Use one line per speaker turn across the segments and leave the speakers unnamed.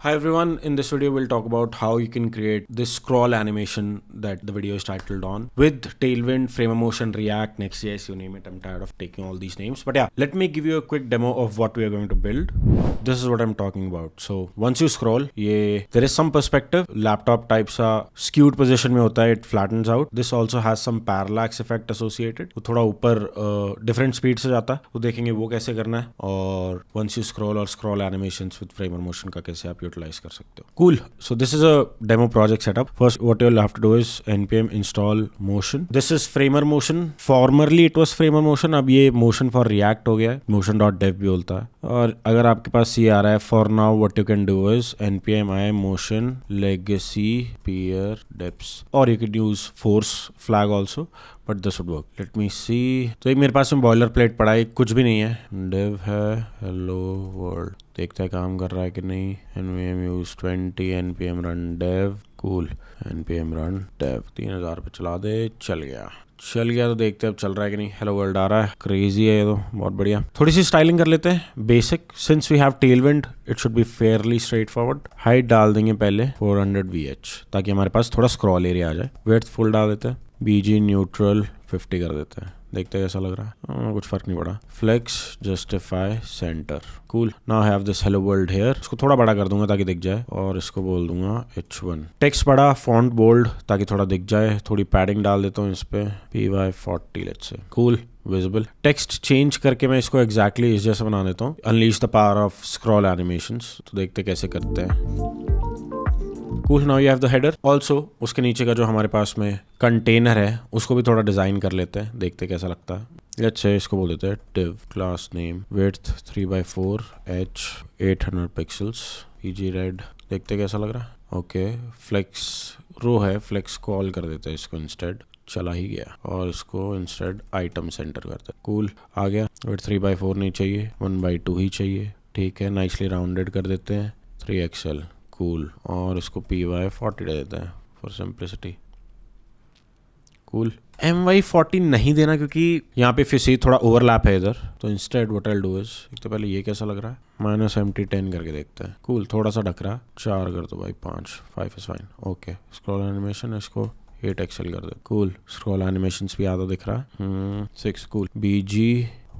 Hi everyone, in this video we'll talk about how you can create this scroll animation that the video is titled on with Tailwind, Framemotion, React, Next.js, you name it. I'm tired of taking all these names. But yeah, let me give you a quick demo of what we are going to build. This is what I'm talking about. So once you scroll, there is some perspective. Laptop type सा skewed position में होता है, it flattens out. This also has some parallax effect associated. वो थोड़ा ऊपर different speed से जाता है. तो देखेंगे वो कैसे करना है. और once you scroll और scroll animations with Framemotion का कैसे आप utilize कर सकते हो. Cool. So this is a demo project setup. First, what you'll have to do is npm install motion. This is Framemotion. Formerly it was Framemotion. अब ये motion for React हो गया है. motion.dev भी बोलता है. और अगर आपके पास C आ रहा है, for now what you can do is npm i motion legacy peer deps, or you could use force flag also, but this would work. Let me see. तो एक मेरे पास में बॉयलर प्लेट पड़ा है, कुछ भी नहीं है. dev है hello world. देखते हैं काम कर रहा है कि नहीं. npm use 20 npm run dev. cool. npm run dev 3000 पे चला दे. चल गया तो देखते हैं अब चल रहा है कि नहीं. हेलो वर्ल्ड आ रहा है. क्रेजी है ये तो, बहुत बढ़िया. थोड़ी सी स्टाइलिंग कर लेते हैं. Basic, since we have Tailwind it should be fairly straightforward. Height डाल देंगे पहले 400 VH ताकि हमारे पास थोड़ा स्क्रॉल एरिया आ जाए. विड्थ फुल डाल देते हैं. BG न्यूट्रल 50 कर देते हैं. देखते हैं कैसा लग रहा है. कुछ फर्क नहीं पड़ा. Flex justify center. Cool. Now have this hello world here. इसको थोड़ा बड़ा कर दूंगा ताकि दिख जाए और इसको बोल दूंगा H1. टेक्स्ट बड़ा, फॉन्ट बोल्ड ताकि थोड़ा दिख जाए. थोड़ी पैडिंग डाल देता हूँ इस पे. PY40 let's say. Cool. Visible. Text change करके मैं इसको एग्जैक्टली इस जैसा बना देता हूँ. Unleash the power of scroll animations. तो देखते कैसे करते हैं. Cool, now you have the header. Also, उसके नीचे का जो हमारे पास में कंटेनर है उसको भी थोड़ा डिज़ाइन कर लेते हैं. देखते कैसा लगता है. Let's say इसको बोल देते हैं div class name width 3x4 h 800 pixels PG red. देखते कैसा लग रहा है. ओके. फ्लेक्स रो है, फ्लेक्स कॉल कर देते हैं इसको इंस्टेड. चला ही गया. और इसको इंस्टेड आइटम सेंटर करते हैं. कूल. आ गया. width 3x4 नहीं चाहिए, 1x2 ही चाहिए. ठीक है. नाइसली राउंडेड कर देते हैं. 3XL. कूल. और इसको PY40 दे देते हैं फॉर सिंप्लिसिटी. कूल. MY40 नहीं देना क्योंकि यहाँ पे फिर से थोड़ा ओवरलैप है इधर. तो instead what I will do is, एक तो पहले ये कैसा लग रहा है. -MT10 करके देखते हैं. कूल. थोड़ा सा ढक रहा. 4 कर दो भाई. 5 is fine. Okay. Scroll animation इसको 8XL कर दे. कूल. स्क्रॉल एनिमेशन भी आधा दिख रहा है. 6. कूल. BG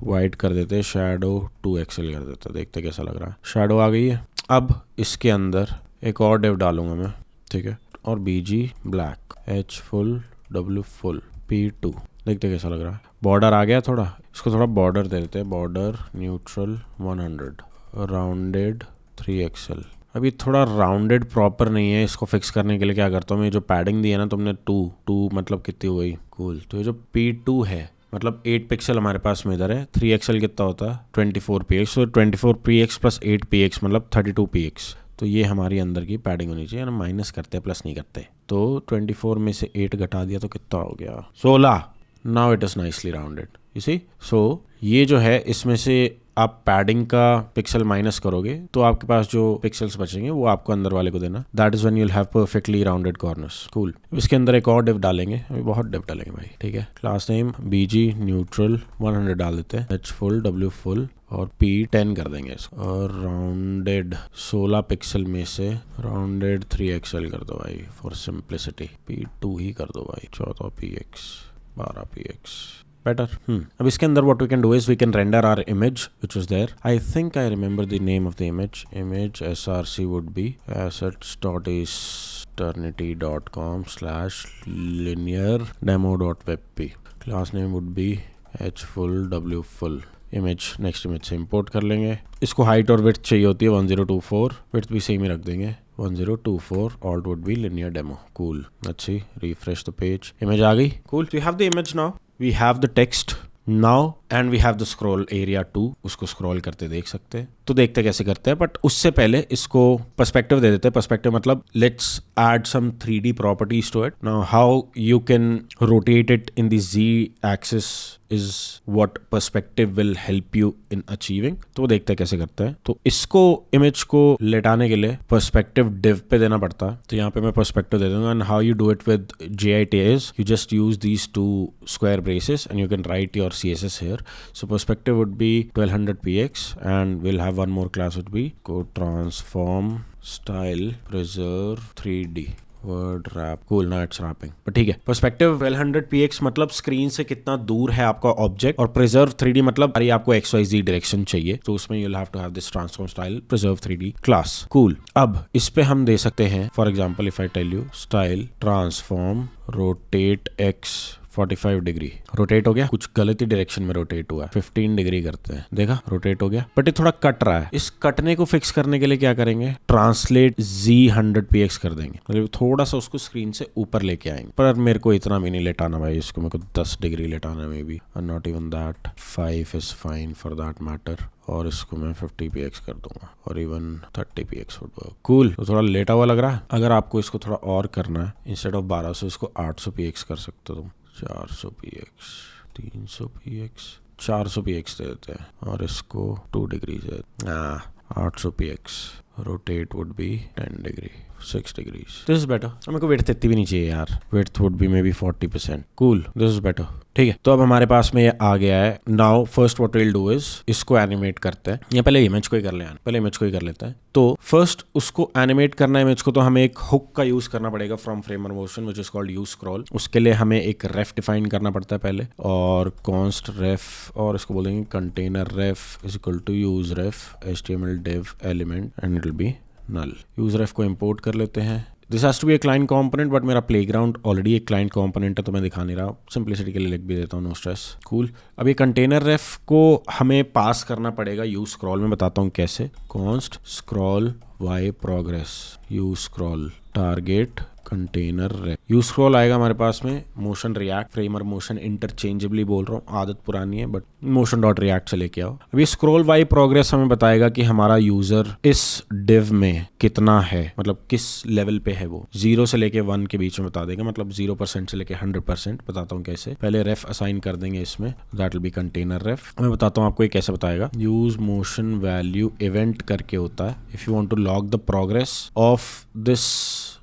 वाइट कर देते हैं. शेडो 2XL कर देते हैं. देखते कैसा लग रहा है. शेडो आ गई है. अब इसके अंदर एक और डिव डालूंगा मैं. ठीक है. और BG black H full W full P2. देखते कैसा लग रहा है. बॉर्डर आ गया थोड़ा. इसको थोड़ा बॉर्डर दे देते हैं. Border neutral 100 rounded 3XL. अभी थोड़ा राउंडेड प्रॉपर नहीं है. इसको फिक्स करने के लिए क्या करता हूँ मैं, जो पैडिंग दी है ना तुमने 2 मतलब कितनी हो गई. कूल. तो ये जो P2 है मतलब 8 पिक्सल हमारे पास में इधर है. 3XL कितना होता है 24px. तो 24px प्लस 8px मतलब 32px. तो ये हमारी अंदर की पैडिंग होनी चाहिए. हम माइनस करते हैं, प्लस नहीं करते. तो 24 में से 8 घटा दिया तो कितना हो गया 16. Now it is nicely rounded. You see. So ये जो है इसमें से आप पैडिंग का पिक्सल माइनस करोगे तो आपके पास जो पिक्सल्स बचेंगे वो आपको अंदर वाले को देना. That is when you will have perfectly rounded corners. Cool. इसके अंदर एक और डिव डालेंगे. अभी बहुत डिव डालेंगे भाई. ठीक है. क्लास नेम BG न्यूट्रल 100 डाल देते हैं. H फुल W फुल और P10 कर देंगे इसको. और राउंडेड 16 पिक्सल में से राउंडेड 3XL कर दो भाई फॉर सिंप्लिसिटी. P2 ही कर दो भाई. 14px 12px. Better. अब इसके अंदर what we can do is we can render our image which was there. I think I remember the name of the image. Image src would be assets.eternity.com/linear-demo.webp. Class name would be h full w full. Image next image से import कर लेंगे. इसको height और width चाहिए होती है 1024. width भी same ही रख देंगे 1024. alt would be linear demo. Cool. Let's see. Refresh the page. Image आ गई. Cool. So you have the image now. We have the text now and we have the scroll area too. उसको scroll करते देख सकते हैं. तो देखते कैसे करते हैं. बट उससे पहले इसको पर्सपेक्टिव दे देते हैं. पर्सपेक्टिव मतलब let's add some 3D properties to it. Now how you can rotate it in the Z axis is what perspective will help you in achieving. तो देखते हैं कैसे करते हैं. तो इसको इमेज को लेटाने के लिए पर्सपेक्टिव div पे देना पड़ता है. तो यहाँ पे मैं पर्सपेक्टिव दे दूंगा. and how you do it with JIT is you just use these 2 square braces and you can write your CSS here. So perspective would be 1200px and we'll have one more class would be go transform style preserve 3D word rap cool ना it's wrapping पर ठीक है। Perspective 1200px मतलब screen से कितना दूर है आपका ऑब्जेक्ट और प्रिजर्व 3D मतलब अरे आपको XYZ डायरेक्शन चाहिए तो उसमें you'll have to have this transform style preserve 3D class cool. अब इस पे हम दे सकते हैं for example if I tell you style transform rotate x 45 degree रोटेट हो गया, कुछ गलत ही डायरेक्शन में रोटेट हुआ है, 15 डिग्री करते हैं, देखा रोटेट हो गया बट ये थोड़ा कट रहा है। इस कटने को फिक्स करने के लिए क्या करेंगे, ट्रांसलेट Z 100px कर देंगे, मतलब थोड़ा सा उसको स्क्रीन से ऊपर लेके आएंगे। पर मेरे को इतना भी नहीं लेटाना भाई, इसको मेरे को 10 डिग्री लेटाना maybe, not even that, 5 is fine for that matter. और इसको मैं 50px कर दूंगा और even 30px would work cool. तो थोड़ा लेटा हुआ लग रहा है। अगर आपको इसको थोड़ा और करना है, इंस्टेड ऑफ 1200 इसको 800px कर सकते हो तुम, 400px 300px 400px दे देते हैं और इसको 2 डिग्री से 800px rotate would be 10 degree 6 degrees. This is better. मेरे को width इतनी भी नहीं चाहिए यार, width would be maybe 40%. Cool, this is better. ठीक है, तो अब हमारे पास में ये आ गया है। Now first what we'll do is इसको एनिमेट करते हैं, या पहले इमेज को ही कर ले, पहले इमेज को ही कर लेते हैं। तो फर्स्ट उसको एनिमेट करना है इमेज को, तो हमें एक हुक का यूज करना पड़ेगा from framer motion which is called use scroll. उसके लिए हमें एक रेफ डिफाइन करना पड़ता है पहले, और कॉन्स्ट रेफ, और इसको बोलेंगे container ref is equal to use ref HTML div element and it will be null. Use ref को इंपोर्ट कर लेते हैं। This has to be a client component, but मेरा प्लेग्राउंड ऑलरेडी एक क्लाइंट कंपोनेंट है तो मैं दिखा नहीं रहा, सिंपलिसिटी के लिए लिख भी देता हूँ, नो स्ट्रेस। कूल। अब ये कंटेनर रेफ को हमें पास करना पड़ेगा यूज स्क्रॉल में, बताता हूँ कैसे। Const scroll y progress use scroll target container ref. Use scroll आएगा हमारे पास में motion react, framer motion interchangeably बोल रहा हूँ, आदत पुरानी है बट मोशन डॉट रिएक्ट से लेके आओ। अब ये स्क्रॉल वाई प्रोग्रेस हमें बताएगा कि हमारा यूजर इस डिव में कितना है, मतलब किस लेवल पे है वो, 0 से लेके 1 के बीच में बता देगा, मतलब 0% से लेके 100%। बताता हूँ कैसे। पहले रेफ असाइन कर देंगे इसमें, दैट विल बी कंटेनर रेफ। मैं बताता हूँ आपको ये कैसे बताएगा। यूज मोशन वैल्यू इवेंट करके होता है, if you want to log the progress of this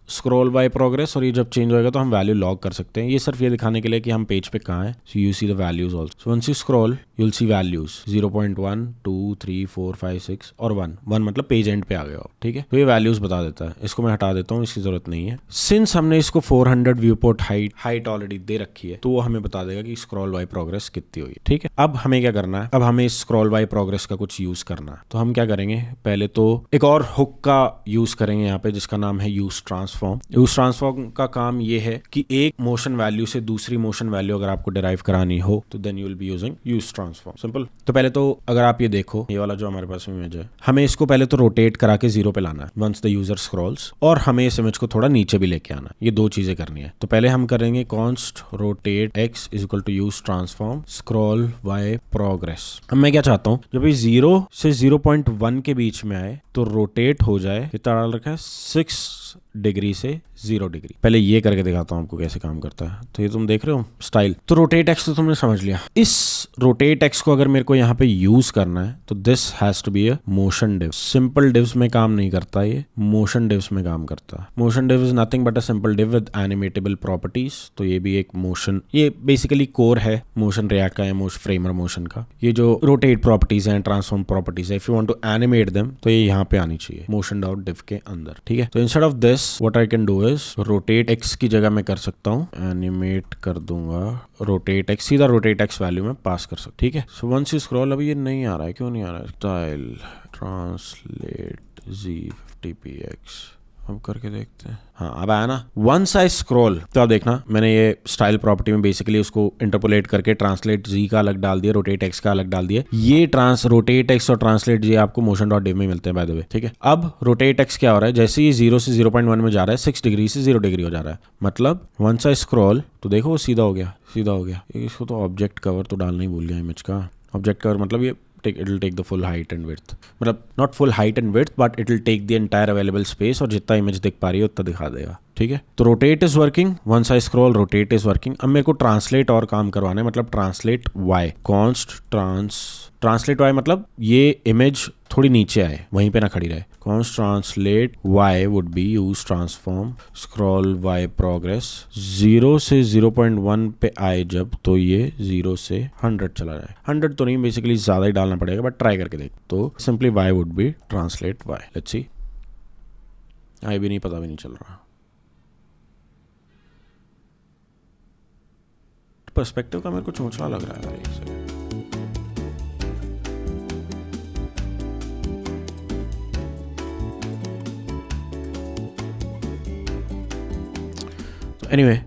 scroll by progress, और ये जब चेंज होएगा तो हम वैल्यू लॉग कर सकते हैं। ये सिर्फ ये दिखाने के लिए कि हम पेज पे कहाँ हैं। So you see the values also. So once you scroll you will see values 0.1 2 3 4 5 6 और 1 मतलब पेज एंड पे आ गया हो, ठीक है। तो ये वैल्यूज बता देता है। इसको मैं हटा देता हूँ, इसकी जरूरत नहीं है। सिंस हमने इसको 400 व्यू पोर्ट हाइट ऑलरेडी दे रखी है, तो वो हमें बता देगा कि स्क्रॉल बाय प्रोग्रेस कितनी हुई, ठीक है। अब हमें क्या करना है, अब हमें स्क्रॉल बाय प्रोग्रेस का कुछ यूज करना है। तो हम क्या करेंगे, पहले तो एक और हुक का यूज करेंगे यहाँ पे, जिसका नाम है यूज ट्रांसफॉर्म। यूज ट्रांसफॉर्म का काम ये है कि एक मोशन वैल्यू से दूसरी मोशन वैल्यू अगर आपको डिराइव करानी हो तो then you will be using use transform. Simple. तो पहले तो अगर आप ये देखो, ये वाला जो हमारे पास इमेज है, हमें इसको पहले तो रोटेट करा के 0 पे लाना है वंस द यूजर स्क्रॉल्स, और हमें इस इमेज को थोड़ा नीचे भी लेके आना है। ये दो चीजें करनी है। तो पहले हम करेंगे const rotate x is equal to use transform scroll y progress. अब मैं क्या चाहता हूँ, जब ये 0 से 0.1 के बीच में आए तो रोटेट हो जाए, कितना डाल रखा है 6 डिग्री से 0 डिग्री। पहले ये करके दिखाता हूँ आपको कैसे काम करता है। तो ये तुम देख रहे हो स्टाइल। तो रोटेट एक्स तो तुमने समझ लिया। इस रोटेट एक्स को अगर मेरे को यहाँ पे यूज करना है तो this has to be a motion div. Simple divs में काम नहीं करता, ये मोशन डिव्स में काम करता है। Motion div is nothing but a simple div with animatable properties. तो ये भी एक मोशन, ये बेसिकली कोर है मोशन रिएक्ट का या फ्रेमर मोशन का। ये जो रोटेट प्रॉपर्टीज है, ट्रांसफॉर्म प्रॉपर्टीज है, if you want to animate them तो ये यहाँ पे आनी चाहिए मोशन डॉट डिव के अंदर, ठीक है। तो instead of this what I can do is rotate x की जगह मैं कर सकता हूँ एनिमेट कर दूंगा रोटेट एक्स, सीधा रोटेट एक्स वैल्यू में पास कर सकता, ठीक है। सो वंस यू स्क्रॉल, अभी ये नहीं आ रहा है, क्यों नहीं आ रहा है, स्टाइल ट्रांसलेट Z 50px, अब करके देखते हैं। हाँ अब आया ना। वंस आई स्क्रॉल, तो अब देखना मैंने ये स्टाइल प्रॉपर्टी में बेसिकली उसको इंटरपोलेट करके ट्रांसलेट Z का अलग डाल दिया, रोटेट एक्स का अलग डाल दिया। ये रोटेट एक्स और ट्रांसलेट Z आपको मोशन डॉट डिव में मिलते हैं बाय द वे, ठीक है। अब रोटेट एक्स क्या हो रहा है, जैसे ही 0 से 0.1 में जा रहा है 6 डिग्री से 0 डिग्री हो जा रहा है। मतलब वंस आई स्क्रॉल तो देखो वो सीधा हो गया, सीधा हो गया। इसको तो ऑब्जेक्ट कवर तो डालना ही भूल गया इमेज का। ऑब्जेक्ट कवर मतलब ये it will take the full height and width, मतलब not full height and width but it will take the entire available space, और जितना इमेज दिख पा रही है उतना दिखा देगा। ठीक है। तो rotate is working, once I scroll rotate is working. अब मेरे को ट्रांसलेट और काम करवाना है, मतलब translate Y, const translate Y मतलब ये इमेज थोड़ी नीचे आए, वहीं पे ना खड़ी रहे। Const translate Y would be use transform scroll Y progress 0 से 0.1 पे आए जब, तो ये 0 से 100 चला जाए। 100 तो नहीं, बेसिकली ज्यादा ही डालना पड़ेगा, बट ट्राई करके देख। तो simply y would be translate Y. Let's see, I भी नहीं, पता भी नहीं चल रहा। पर्सपेक्टिव का मेरे को चोंचला लग रहा है ये सब। Anyway,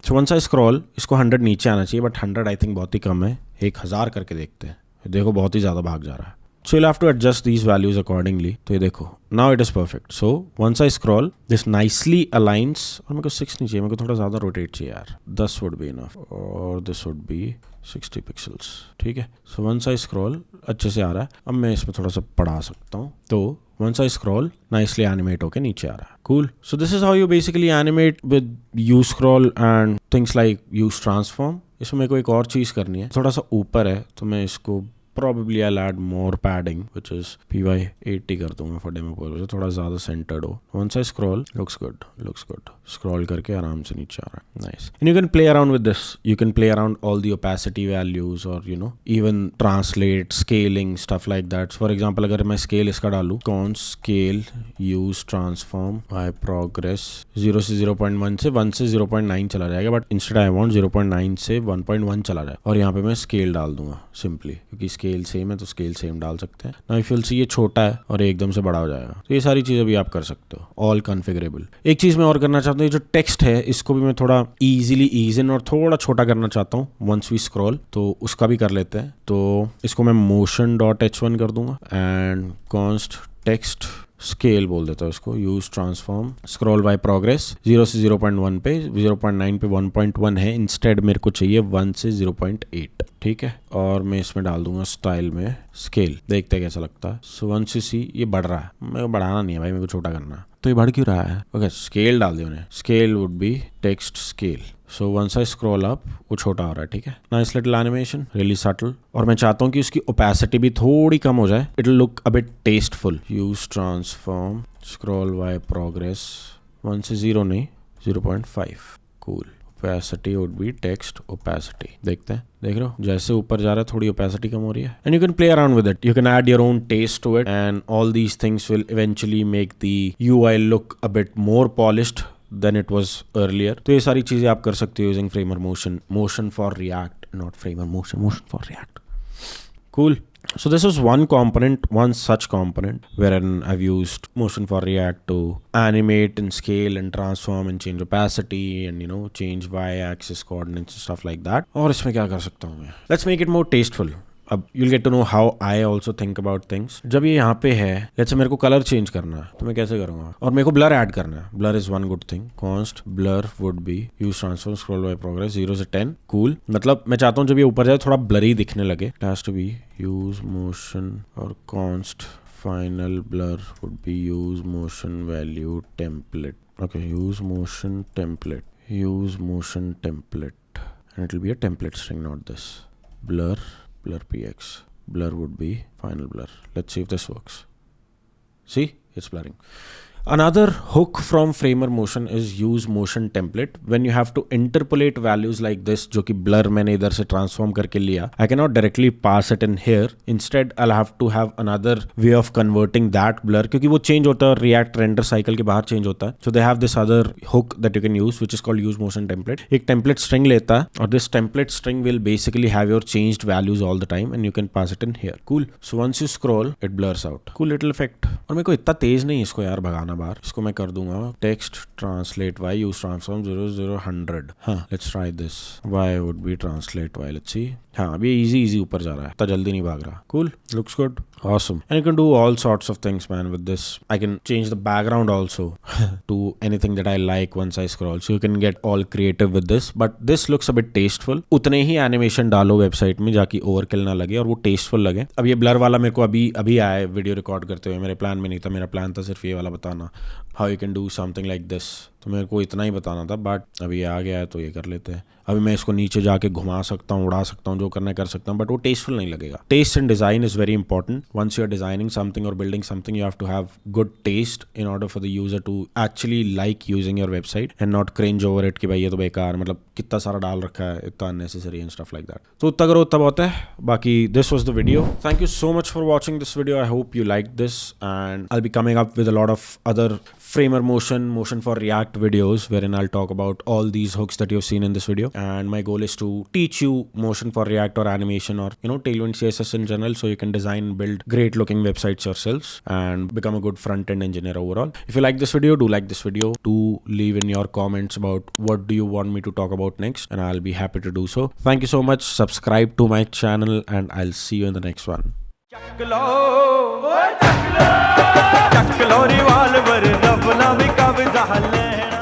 so once I scroll, इसको 100 नीचे आना चाहिए, बट 100 आई थिंक बहुत ही कम है। 1000 करके देखते हैं। देखो बहुत ही ज़्यादा भाग जा रहा है। So you'll have to adjust these values accordingly. तो ये देखो, now it is perfect. So once I scroll, this nicely aligns. और मेरे को 6 नहीं चाहिए, मेरे को थोड़ा ज़्यादा rotate चाहिए यार। 10 would be enough. और this would be 60 pixels. ठीक है। So once I scroll, अच्छे से आ रहा है। अब मैं इसमें थोड़ा सा बढ़ा सकता हूँ। तो once I scroll, nicely animate होके नीचे आ रहा है। Cool. So this is how you basically animate with use scroll and things like use transform. इसमें मेरे को एक और चीज़ करनी है, थोड़ा सा ऊपर है, तो मैं इसको probably I'll add more padding, which is PY80 कर दूंगा for demo purpose, थोड़ा ज़्यादा centered हो। Once I scroll, looks good. Scroll करके आराम से नीचे आ रहा है। Nice. And you can play around with this. You can play around all the opacity values or even translate, scaling, stuff like that. For example, अगर मैं scale इसका डालूँ, const scale use transform by progress 0 से 0.1 से 1 से 0.9 चला जाएगा, but instead I want 0.9 से 1.1 चला जाए। और यहाँ पे मैं scale डाल दूंगा सिंपली, क्योंकि स्केल सेम है तो स्केल सेम डाल सकते हैं। नाउ इफ यू विल सी ये छोटा है और एकदम से बड़ा हो जाएगा। तो ये सारी चीज़ें भी आप कर सकते हो, ऑल कॉन्फ़िगरेबल। एक चीज़ मैं और करना चाहता हूँ, ये जो टेक्स्ट है इसको भी मैं थोड़ा इजीली ईज इन और थोड़ा छोटा करना चाहता हूँ वंस वी स्क्रॉल, तो उसका भी कर लेते हैं। तो इसको मैं motion.h1 कर दूंगा एंड कॉन्स्ट टेक्स्ट स्केल बोल देता हूँ इसको, use transform scroll by progress 0 से 0.1 पे, 0.9 पे 1.1 है, इंस्टेड मेरे को चाहिए 1 से 0.8। ठीक है। और मैं इसमें डाल दूंगा स्टाइल में स्केल, देखते हैं कैसा लगता है। सो 1 से सी ये बढ़ रहा है, मेरे को बढ़ाना नहीं है भाई, मेरे को छोटा करना है। तो ये बढ़ क्यों रहा है? ओके, स्केल डाल दिया मैंने। Scale would be text scale. So once I scroll up, वो छोटा हो रहा है। ठीक है। Nice little animation, really subtle. और मैं चाहता हूँ कि उसकी ओपेसिटी भी थोड़ी कम हो जाए, it will look a bit tasteful. Use transform scroll by progress 1 से 0 नहीं, 0.5। Cool. opacity would be text opacity। देखते हैं, देख रहे हो जैसे ऊपर जा रहा है थोड़ी opacity कम हो रही है। And you can play around with it. You can add your own taste to it, and all these things will eventually make the UI look a bit more polished than it was earlier. तो ये सारी चीजें आप कर सकते हो using Framer Motion for React, not Framer Motion for React. Cool. So this was one such component wherein I've used Motion for React to animate and scale and transform and change opacity and change y-axis coordinates and stuff like that. और इसमें क्या कर सकता हूँ मैं? Let's make it more tasteful. अब you'll get to know how I also think about things. जब ये यहाँ पे है, let's say मेरे को कलर चेंज करना है, तो मैं कैसे करूँगा? और मेरे को ब्लर ऐड करना है। Blur is one good thing. Const blur would be use transform scroll by progress 0 से 10। कूल। मतलब मैं चाहता हूँ जब ये ऊपर जाए थोड़ा ब्लरी दिखने लगे। It has to be use motion और const final blur would be use motion value template. Okay, use motion template and it will be a template string, not this. Blur px. Blur would be final blur. Let's see if this works. See, it's blurring. Another hook from Framer Motion is use motion template. When you have to interpolate values like this, जो कि blur मैंने इधर से transform करके लिया, I cannot directly pass it in here. Instead, I'll have to have another way of converting that blur, क्योंकि वो change होता है React render cycle के बाहर change होता है. So they have this other hook that you can use, which is called use motion template. एक template string लेता है और this template string will basically have your changed values all the time and you can pass it in here. Cool. So once you scroll, it blurs out. Cool little effect. और मेरे को इतना तेज नहीं इसको यार भगाना बाहर। इसको मैं कर दूंगा text translate Y use transform 0 0 100। हाँ, let's try this. Y would be translate Y. Let's see. हाँ, अभी इजी ऊपर जा रहा है, इतना जल्दी नहीं भाग रहा। Cool, looks good, awesome. And you can do all sorts of things, man, with this. I can change the background also to anything that I like once I scroll. So you can get all creative with this. But this looks a bit tasteful. उतने ही animation डालो website में जाके overkill ना लगे और वो tasteful लगे। अब ये blur वाला मेरे को अभी आया है वीडियो रिकॉर्ड करते हुए, मेरे प्लान में नहीं था। मेरा प्लान था सिर्फ ये वाला बताना, how you can do something like this. तो मेरे को इतना ही बताना था, बट अभी आ गया है तो ये कर लेते हैं। अभी मैं इसको नीचे जाके घुमा सकता हूँ, उड़ा सकता हूँ, जो करना है कर सकता हूँ, बट वो टेस्टफुल नहीं लगेगा। Taste and design is very important. Once you are designing something और building something, you have to have good taste in order for the user to actually like using your website and not cringe over it कि भाई ये तो बेकार, मतलब कितना सारा डाल रखा है, इतना unnecessary and stuff like that. तो उतना करो उतना बहुत है। बाकी this was the video. Thank you so much for watching this video. I hope you like this and I will be coming up with a lot of other Framer motion for React videos, wherein I'll talk about all these hooks that you've seen in this video. And my goal is to teach you motion for React or animation or, you know, Tailwind CSS in general, so you can design and build great looking websites yourselves and become a good front end engineer overall. If you like this video, do like this video. Do leave in your comments about what do you want me to talk about next, and I'll be happy to do so. Thank you so much. Subscribe to my channel and I'll see you in the next one.
ਚੱਕ ਲੋ revolver ਰੱਬ ਨਾ ਵੀ ਕਬਜ਼ਾ ਲੈਣਾ।